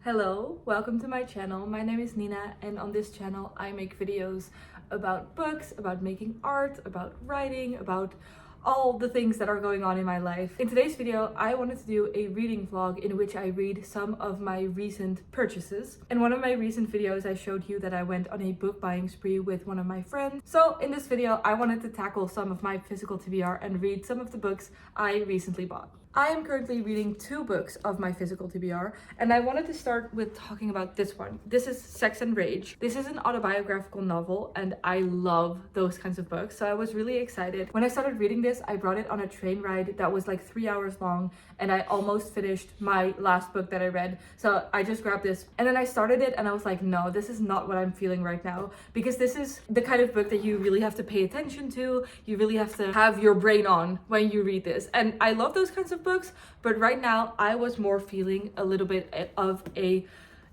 Hello, welcome to my channel. My name is Nina, and on this channel I make videos about books, about making art, about writing, about all the things that are going on in my life. In today's video, I wanted to do a reading vlog in which I read some of my recent purchases. In one of my recent videos, I showed you that I went on a book buying spree with one of my friends. So in this video, I wanted to tackle some of my physical TBR and read some of the books I recently bought. I am currently reading 2 books of my physical TBR, and I wanted to start with talking about this one. This is Sex and Rage. This is an autobiographical novel, and I love those kinds of books, so I was really excited. When I started reading this, I brought it on a train ride that was like 3 hours long, and I almost finished my last book that I read, so I just grabbed this. And then I started it, and I was like, no, this is not what I'm feeling right now, because this is the kind of book that you really have to pay attention to. You really have to have your brain on when you read this, and I love those kinds of books, but right now I was more feeling a little bit of a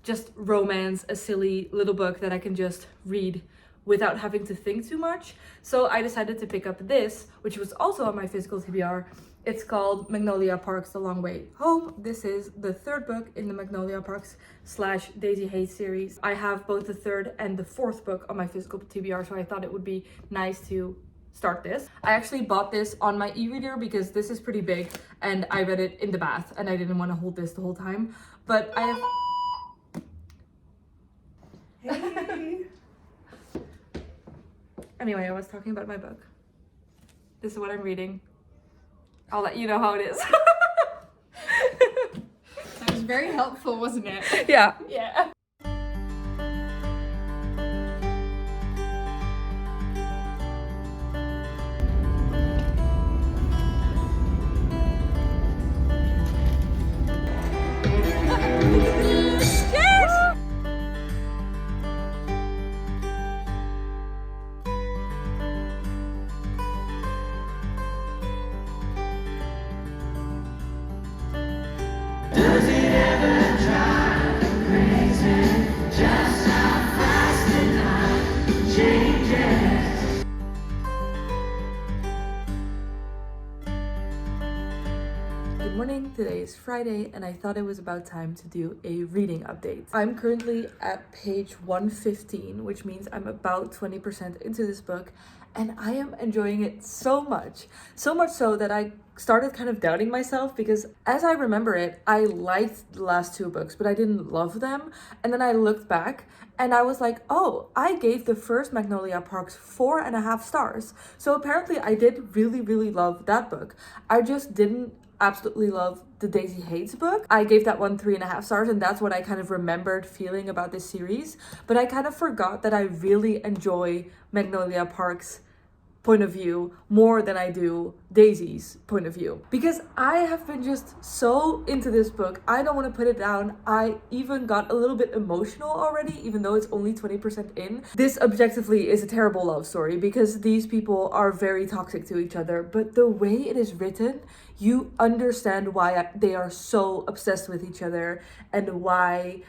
just romance, a silly little book that I can just read without having to think too much. So I decided to pick up this, which was also on my physical TBR. It's called Magnolia Parks The Long Way Home. This is the 3rd book in the Magnolia Parks / Daisy Hayes series. I have both the 3rd and the 4th book on my physical TBR, so I thought it would be nice to start this. I actually bought this on my e-reader because this is pretty big and I read it in the bath and I didn't want to hold this the whole time. But I have... Hey. Anyway, I was talking about my book. This is what I'm reading. I'll let you know how it is. That was very helpful, wasn't it? Yeah. Yeah. Does it ever drive you crazy? Just how fast the night changes. Good morning, today is Friday and I thought it was about time to do a reading update. I'm currently at page 115, which means I'm about 20% into this book, and I am enjoying it so much so that I started kind of doubting myself, because as I remember it, I liked the last 2 books, but I didn't love them. And then I looked back and I was like, oh, I gave the first Magnolia Parks 4.5 stars. So apparently I did really love that book. I just didn't absolutely love the Daisy Hayes book. I gave that one 3.5 stars, and that's what I kind of remembered feeling about this series. But I kind of forgot that I really enjoy Magnolia Parks' point of view more than I do Daisy's point of view, because I have been just so into this book. I don't want to put it down. I even got a little bit emotional already, even though it's only 20% in. This objectively is a terrible love story because these people are very toxic to each other, but the way it is written, you understand why they are so obsessed with each other and why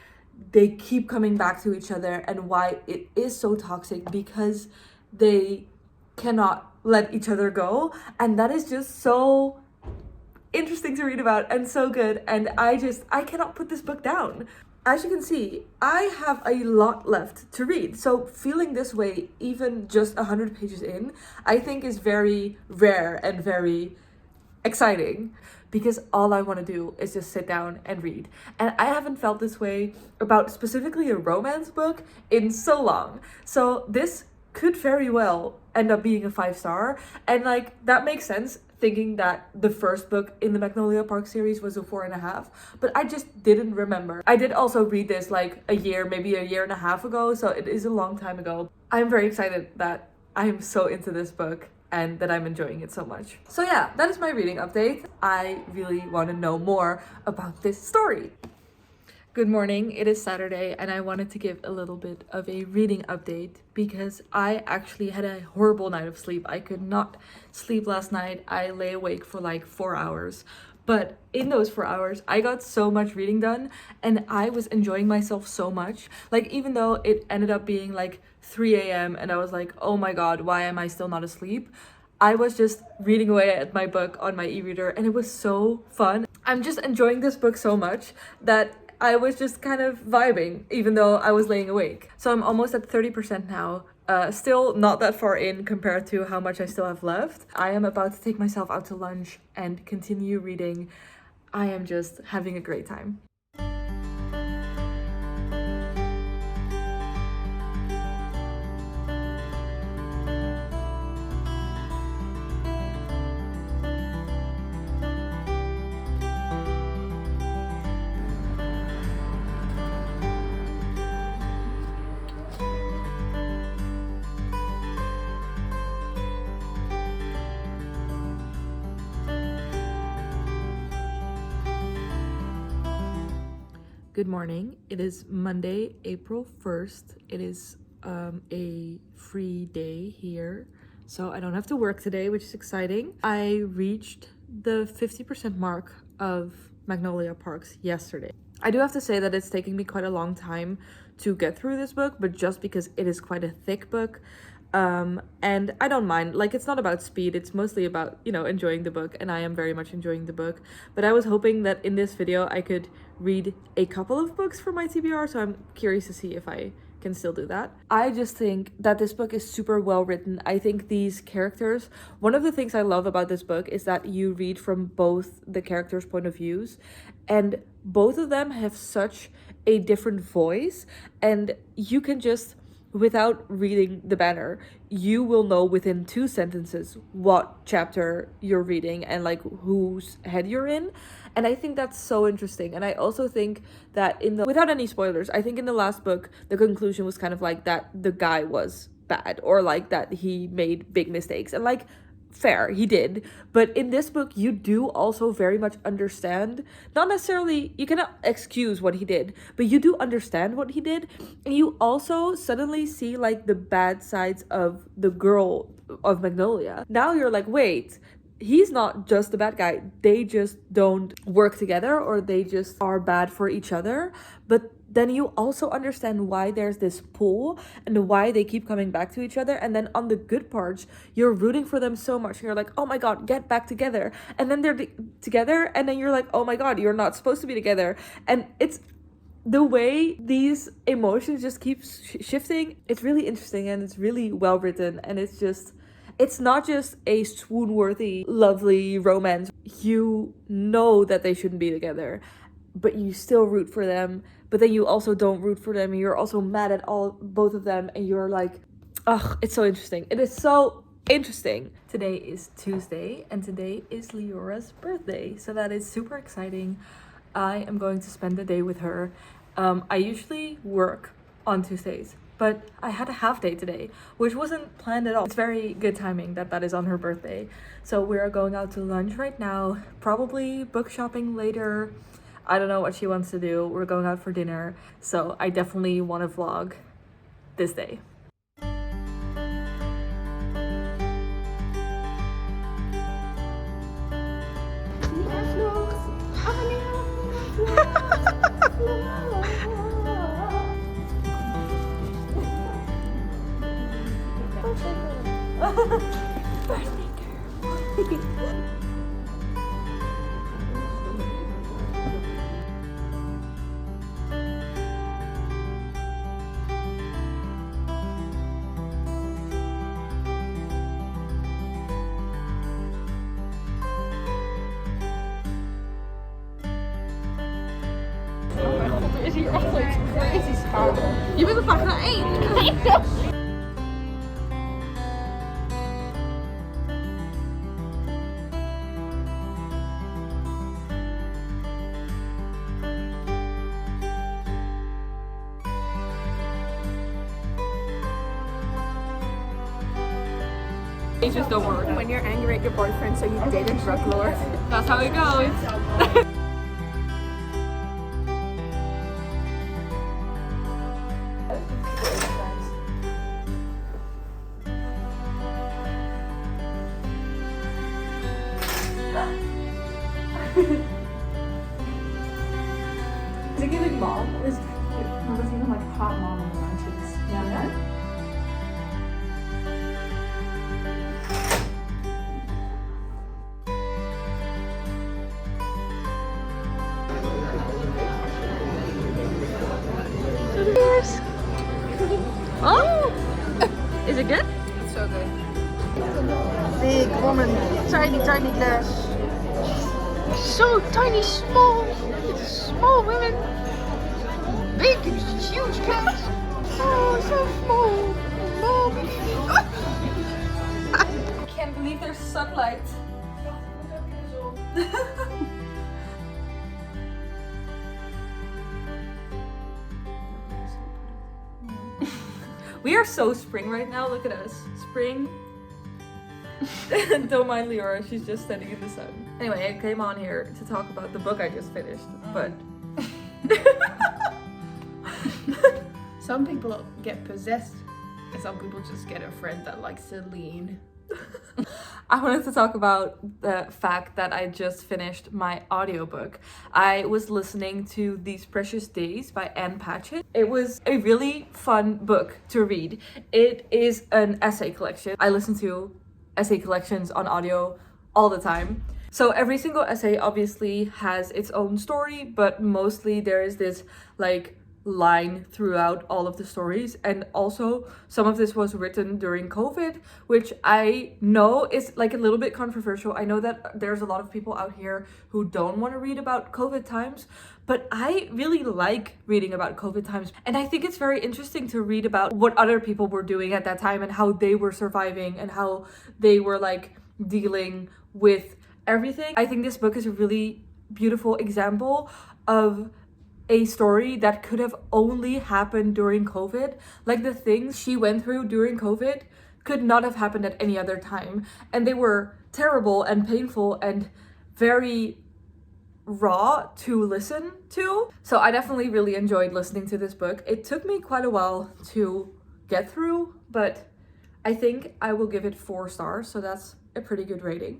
they keep coming back to each other and why it is so toxic, because they cannot let each other go. And that is just so interesting to read about and so good, and I cannot put this book down. As you can see, I have a lot left to read, so feeling this way even just 100 pages in, I think is very rare and very exciting, because all I want to do is just sit down and read. And I haven't felt this way about specifically a romance book in so long. So this could very well end up being a 5-star, and like that makes sense thinking that the first book in the Magnolia Park series was a 4.5, but I just didn't remember. I did also read this like maybe a year and a half ago, so it is a long time ago. I'm very excited that I am so into this book and that I'm enjoying it so much. So yeah, that is my reading update. I really want to know more about this story. Good morning, it is Saturday and I wanted to give a little bit of a reading update because I actually had a horrible night of sleep. I could not sleep last night. I lay awake for like 4 hours. But in those 4 hours, I got so much reading done and I was enjoying myself so much. Like, even though it ended up being like 3 a.m. and I was like, oh my God, why am I still not asleep? I was just reading away at my book on my e-reader and it was so fun. I'm just enjoying this book so much that I was just kind of vibing, even though I was laying awake. So I'm almost at 30% now. Still not that far in compared to how much I still have left. I am about to take myself out to lunch and continue reading. I am just having a great time. Good morning. It is Monday, April 1st. It is a free day here, so I don't have to work today, which is exciting. I reached the 50% mark of Magnolia Parks yesterday. I do have to say that it's taking me quite a long time to get through this book, but just because it is quite a thick book. And I don't mind, like, it's not about speed, it's mostly about, you know, enjoying the book, and I am very much enjoying the book. But I was hoping that in this video I could read a couple of books for my TBR, so I'm curious to see if I can still do that. I just think that this book is super well written. I think these characters, one of the things I love about this book is that you read from both the characters' point of views, and both of them have such a different voice, and you can just, without reading the banner, you will know within 2 sentences what chapter you're reading and like whose head you're in. And I think that's so interesting. And I also think that without any spoilers, I think in the last book, the conclusion was kind of like that the guy was bad, or like that he made big mistakes, and like, fair, he did. But in this book, you do also very much understand, not necessarily, you cannot excuse what he did, but you do understand what he did. And you also suddenly see like the bad sides of the girl of Magnolia. Now you're like, wait, he's not just the bad guy. They just don't work together, or they just are bad for each other. But then you also understand why there's this pull and why they keep coming back to each other. And then on the good parts, you're rooting for them so much. And you're like, oh my God, get back together. And then they're together. And then you're like, oh my God, you're not supposed to be together. And it's the way these emotions just keep shifting. It's really interesting, and it's really well written. And it's not just a swoon-worthy, lovely romance. You know that they shouldn't be together, but you still root for them. But then you also don't root for them, and you're also mad at both of them, and you're like, ugh, it's so interesting. It is so interesting. Today is Tuesday, and today is Leora's birthday, so that is super exciting. I am going to spend the day with her. I usually work on Tuesdays, but I had a half day today, which wasn't planned at all. It's very good timing that is on her birthday. So we are going out to lunch right now, probably book shopping later. I don't know what she wants to do. We're going out for dinner, so I definitely want to vlog this day. Is hier echt zoiets crazy schade? Je bent op pagina 1. Just don't work. When you're angry at your boyfriend, so you date a drug lord. That's how it goes. Is it giving mom, or is it even like hot mom on the lunches? Yeah. Cheers. Oh, is it good? It's so good. Big woman, tiny glass. So tiny, small women. Big, huge cats. Oh, so small. I can't believe there's sunlight. We are so spring right now. Look at us. Spring. Don't mind Leora, she's just standing in the sun. Anyway, I came on here to talk about the book I just finished, but Some people get possessed, and some people just get a friend that likes to lean. I wanted to talk about the fact that I just finished my audiobook. I was listening to These Precious Days by Anne Patchett. It was a really fun book to read. It is an essay collection. I listen to essay collections on audio all the time. So every single essay obviously has its own story, but mostly there is this like line throughout all of the stories. And also some of this was written during COVID, which I know is like a little bit controversial. I know that there's a lot of people out here who don't want to read about COVID times, but I really like reading about COVID times. And I think it's very interesting to read about what other people were doing at that time and how they were surviving and how they were like dealing with everything. I think this book is a really beautiful example of a story that could have only happened during COVID. Like the things she went through during COVID could not have happened at any other time. And they were terrible and painful and very raw to listen to. So I definitely really enjoyed listening to this book. It took me quite a while to get through, but I think I will give it 4 stars. So that's a pretty good rating.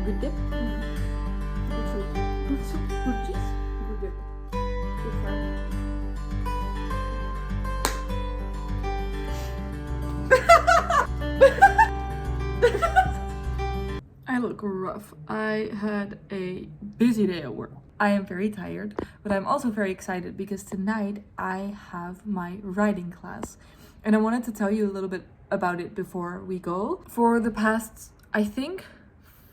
Good dip. Good soup. Good soup. Good cheese. Good dip. Good fry. I look rough. I had a busy day at work. I am very tired, but I'm also very excited because tonight I have my writing class. And I wanted to tell you a little bit about it before we go. For the past, I think,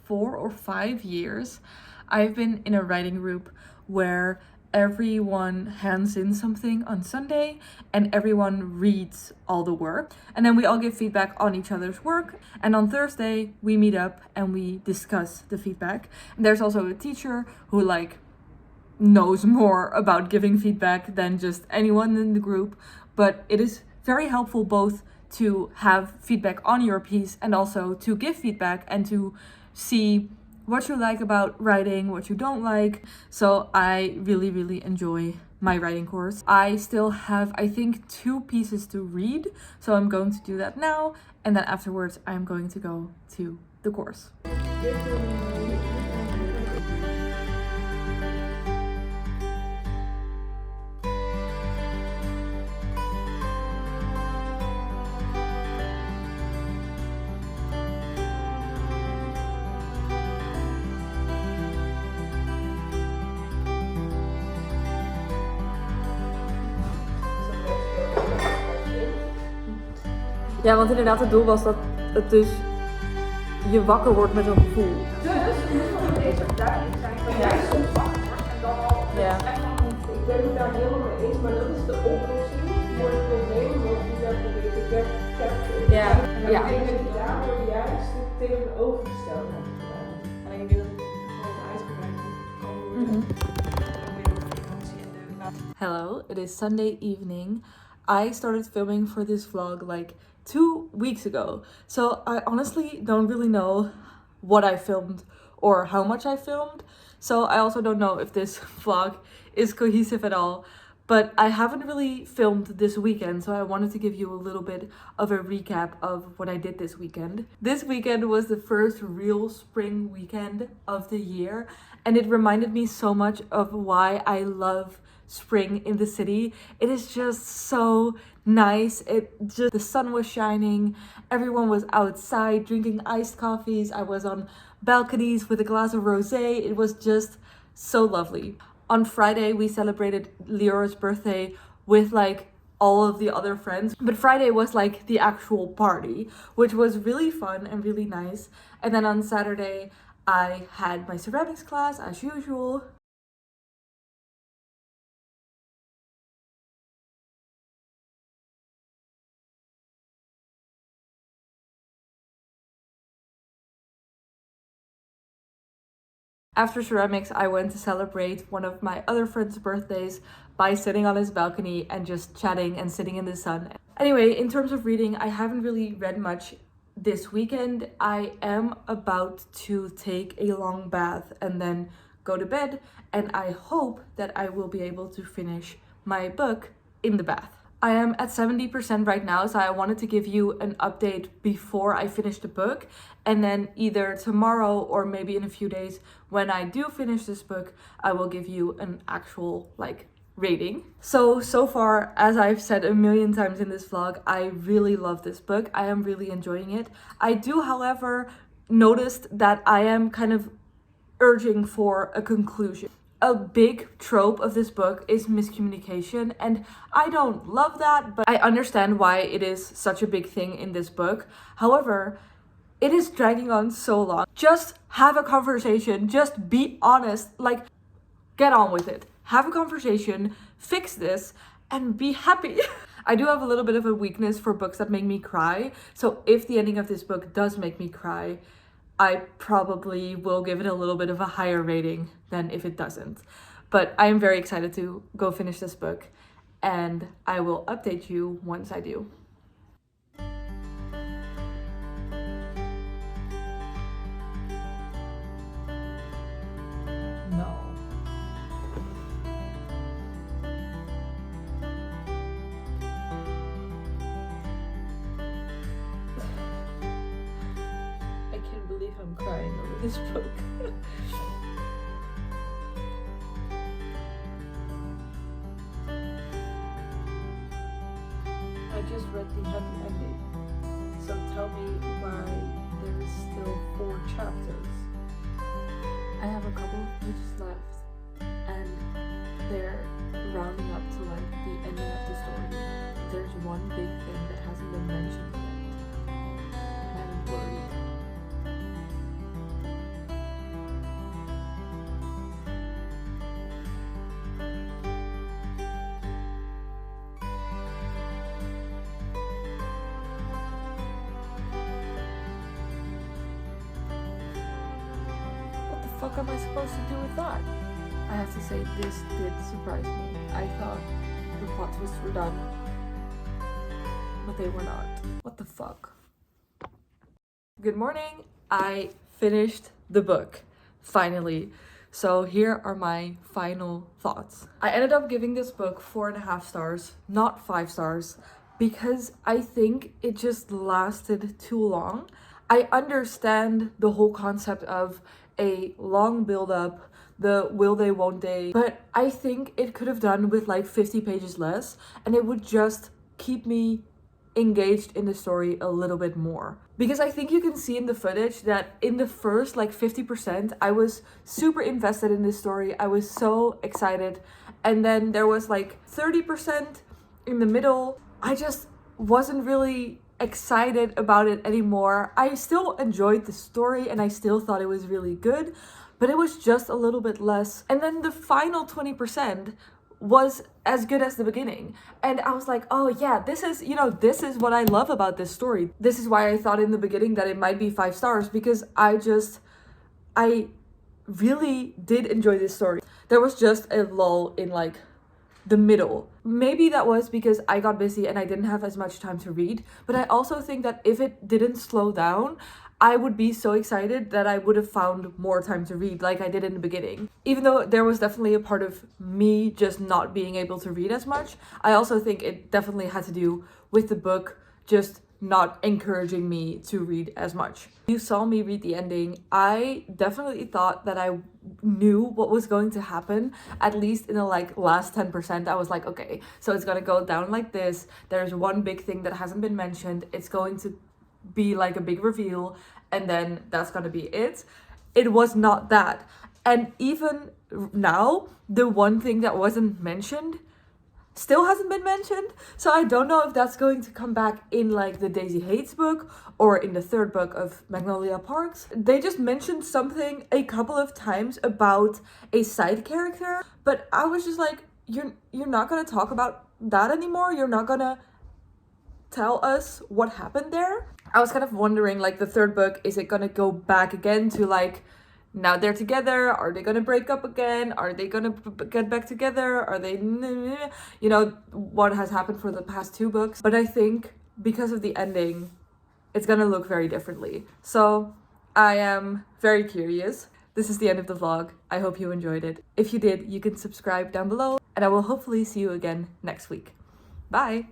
4 or 5 years, I've been in a writing group where everyone hands in something on Sunday and everyone reads all the work. And then we all give feedback on each other's work. And on Thursday, we meet up and we discuss the feedback. And there's also a teacher who like knows more about giving feedback than just anyone in the group. But it is very helpful both to have feedback on your piece and also to give feedback and to see what you like about writing, what you don't like. So I really, really enjoy my writing course. I still have, I think, 2 pieces to read. So I'm going to do that now. And then afterwards, I'm going to go to the course. Ja, want inderdaad het doel was dat het dus je wakker wordt met een gevoel. Dus moet deze duidelijk zijn dat jij soms wakker wordt en dan al echt van ik ben het daar helemaal mee eens, maar dat is de oplossing voor het probleem wat je daar probeert te capturen. Ja. En ik denk dat je daardoor juist het tegenovergestelde hebt gedaan. En ik denk dat het gewoon uitgebreid kan worden. Hello, it is Sunday evening. I started filming for this vlog like 2 weeks ago. So I honestly don't really know what I filmed or how much I filmed. So I also don't know if this vlog is cohesive at all. But I haven't really filmed this weekend, so I wanted to give you a little bit of a recap of what I did this weekend. This weekend was the first real spring weekend of the year, and it reminded me so much of why I love spring in the city. It is just so nice. The sun was shining, everyone was outside drinking iced coffees. I was on balconies with a glass of rosé. It was just so lovely. On Friday we celebrated Leora's birthday with like all of the other friends, but Friday was like the actual party, which was really fun and really nice. And then on Saturday I had my ceramics class as usual. After ceramics, I went to celebrate one of my other friend's birthdays by sitting on his balcony and just chatting and sitting in the sun. Anyway, in terms of reading, I haven't really read much this weekend. I am about to take a long bath and then go to bed, and I hope that I will be able to finish my book in the bath. I am at 70% right now, so I wanted to give you an update before I finish the book, and then either tomorrow or maybe in a few days when I do finish this book, I will give you an actual like rating. So far, as I've said a million times in this vlog, I really love this book. I am really enjoying it. I do, however, noticed that I am kind of urging for a conclusion. A big trope of this book is miscommunication, and I don't love that, but I understand why it is such a big thing in this book. However, it is dragging on so long. Just have a conversation, just be honest, like get on with it. Have a conversation, fix this, and be happy. I do have a little bit of a weakness for books that make me cry, so if the ending of this book does make me cry, I probably will give it a little bit of a higher rating than if it doesn't. But I am very excited to go finish this book, and I will update you once I do. No. I can't believe I'm crying over this book. I just read the happy ending, so tell me why there is still 4 chapters. I have a couple of pages left, and they're rounding up to like the ending of the story. There's one big thing that hasn't been mentioned yet, and I'm worried. What am I supposed to do with that? I have to say, this did surprise me. I thought the plot twists were done, but they were not. What the fuck? Good morning. I finished the book, finally. So here are my final thoughts. I ended up giving this book 4.5 stars, not 5 stars, because I think it just lasted too long. I understand the whole concept of a long build-up, the will they, won't they, but I think it could have done with like 50 pages less, and it would just keep me engaged in the story a little bit more. Because I think you can see in the footage that in the first like 50%, I was super invested in this story. I was so excited. And then there was like 30% in the middle. I just wasn't really excited about it anymore. I still enjoyed the story and I still thought it was really good, but it was just a little bit less. And then the final 20% was as good as the beginning. And I was like, oh yeah, this is what I love about this story. This is why I thought in the beginning that it might be 5 stars, because I really did enjoy this story. There was just a lull in like the middle. Maybe that was because I got busy and I didn't have as much time to read, but I also think that if it didn't slow down, I would be so excited that I would have found more time to read like I did in the beginning. Even though there was definitely a part of me just not being able to read as much, I also think it definitely had to do with the book just not encouraging me to read as much. You saw me read the ending. I definitely thought that I knew what was going to happen, at least in the like last 10%. I was like, okay, so it's gonna go down like this. There's one big thing that hasn't been mentioned. It's going to be like a big reveal, and then that's gonna be it. It was not that. And even now, the one thing that wasn't mentioned still hasn't been mentioned. So I don't know if that's going to come back in like the Daisy Hates book or in the third book of Magnolia Parks. They just mentioned something a couple of times about a side character, but I was just like, you're not gonna talk about that anymore? You're not gonna tell us what happened there? I was kind of wondering, like, the third book, is it gonna go back again to like, now they're together? Are they gonna break up again? Are they gonna get back together? Are they, you know, what has happened for the past 2 books? But I think because of the ending, it's gonna look very differently. So I am very curious. This is the end of the vlog. I hope you enjoyed it. If you did, you can subscribe down below, and I will hopefully see you again next week. Bye!